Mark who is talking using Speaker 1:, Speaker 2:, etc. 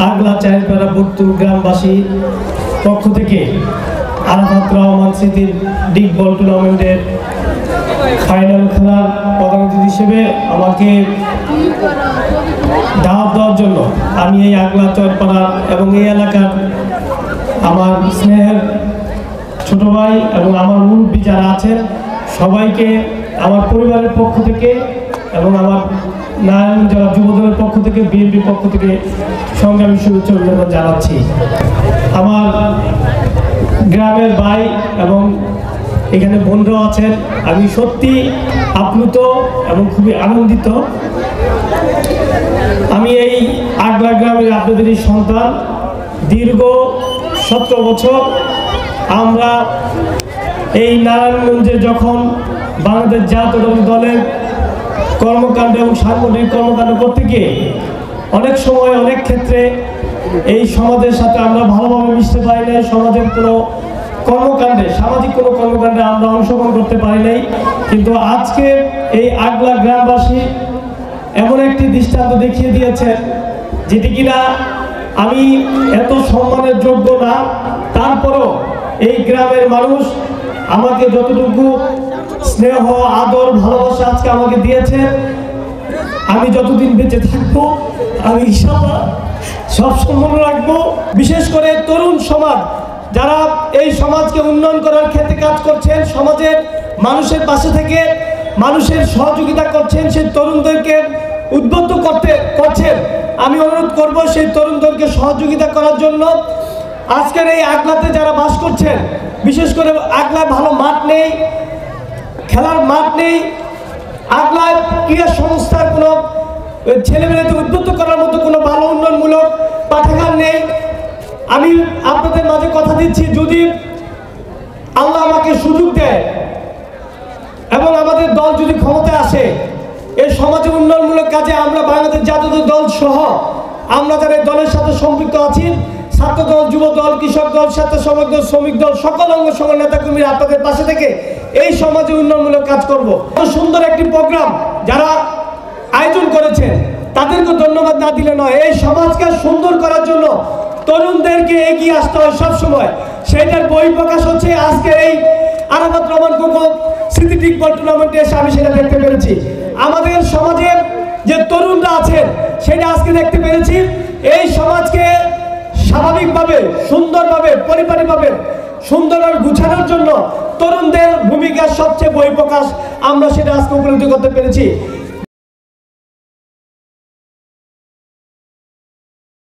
Speaker 1: আগলা চাইপাড়া বুট্টু গ্রামবাসী পক্ষ থেকে আরাফাত রহমান স্মৃতির ডিগ বল টুর্নামেন্টের ফাইনাল খেলার প্রধান অতিথি হিসেবে আমাকে দাওয়াত দেওয়ার জন্য আমি এই আগলা চাইপাড়া এবং এই এলাকার আমার স্নেহের ছোট ভাই এবং আমার মুরব্বী যারা আছেন সবাইকে আমার পরিবারের পক্ষ থেকে এবং আমার নারায়ণ জেলা যুবদলের পক্ষ থেকে বিএনপির পক্ষ থেকে সংগ্রামী শুভেচ্ছা অভিনন্দন জানাচ্ছি। আমার গ্রামের ভাই এবং এখানে বন্ধুরা আছেন, আমি সত্যি আপ্লুত এবং খুবই আনন্দিত। আমি এই আগলা গ্রামের আপনাদেরই সন্তান। দীর্ঘ 17 বছর আমরা এই নারায়ণগঞ্জে যখন বাংলাদেশ জাতীয় দলের কর্মকাণ্ড এবং সাংগঠনিক কর্মকাণ্ড করতে গিয়ে অনেক সময় অনেক ক্ষেত্রে এই সমাজের সাথে আমরা ভালোভাবে মিশতে পারি নাই, সমাজের কোনো কর্মকাণ্ডে সামাজিক কোনো কর্মকাণ্ডে আমরা অংশগ্রহণ করতে পারি নাই। কিন্তু আজকে এই আগলা গ্রামবাসী এমন একটি দৃষ্টান্ত দেখিয়ে দিয়েছে যেটি কিনা আমি এত সম্মানের যোগ্য না, তারপরও এই গ্রামের মানুষ আমাকে যতটুকু স্নেহ আদর ভালোবাসা আজকে আমাকে দিয়েছে, আমি যতদিন বেঁচে থাকবো আমি ইনশাআল্লাহ সব সম্মান রাখবো। বিশেষ করে তরুণ সমাজ যারা এই সমাজকে উন্নয়ন করার ক্ষেত্রে কাজ করছেন, সমাজের মানুষের পাশে থেকে মানুষের সহযোগিতা করছেন, সেই তরুণদেরকে উদ্বুদ্ধ করছেন। আমি অনুরোধ করব সেই তরুণদেরকে সহযোগিতা করার জন্য। আজকের এই আগলাতে যারা বাস করছেন, বিশেষ করে আগলায় ভালো মাঠ নেই, খেলার মাঠ নেই, আগলায় ক্রীড়া সংস্থার কোনো ছেলেমেয়েদের উদ্বুদ্ধ করার মতো কোনো ভালো উন্নয়নমূলক পাঠাগার নেই। আমি আপনাদের মাঝে কথা দিচ্ছি, যদি আল্লাহ আমাকে সুযোগ দেয় এবং আমাদের দল যদি ক্ষমতায় আসে, এই সমাজের উন্নয়নমূলক কাজে আমরা বাংলাদেশ জাতীয় দল সহ আমরা যারা দলের সাথে সম্পৃক্ত আছি, ছাত্র দল, যুব দল, কৃষক দল, স্বেচ্ছাসেবক দল, শ্রমিক দল, সকল অঙ্গ সংগঠন নেতাকর্মীরা আপনাদের পাশে থেকে এই সমাজে উন্নয়নমূলক কাজ করব। সুন্দর একটি প্রোগ্রাম যারা আয়োজন করেছেন তাদেরকে ধন্যবাদ না দিলে নয়। এই সমাজকে সুন্দর করার জন্য তরুণদেরকে এগিয়ে আসতে হয় সবসময়। সেটার বহিঃপ্রকাশ হচ্ছে আজকের এই আরাফাত রহমান খোকন স্মৃতি ডিগ বল টুর্নামেন্টে এসে আমি সেটা দেখতে পেরেছি। আমাদের সমাজের যে তরুণরা আছেন সেটা আজকে দেখতে পেরেছি। এই সমাজকে স্বাভাবিকভাবে সুন্দরভাবে পরিপাটিভাবে সুন্দরভাবে গুছানোর জন্য তরুণদের ভূমিকার সবচেয়ে বহিঃপ্রকাশ আমরা সেটা আজকে উপলব্ধি করতে পেরেছি।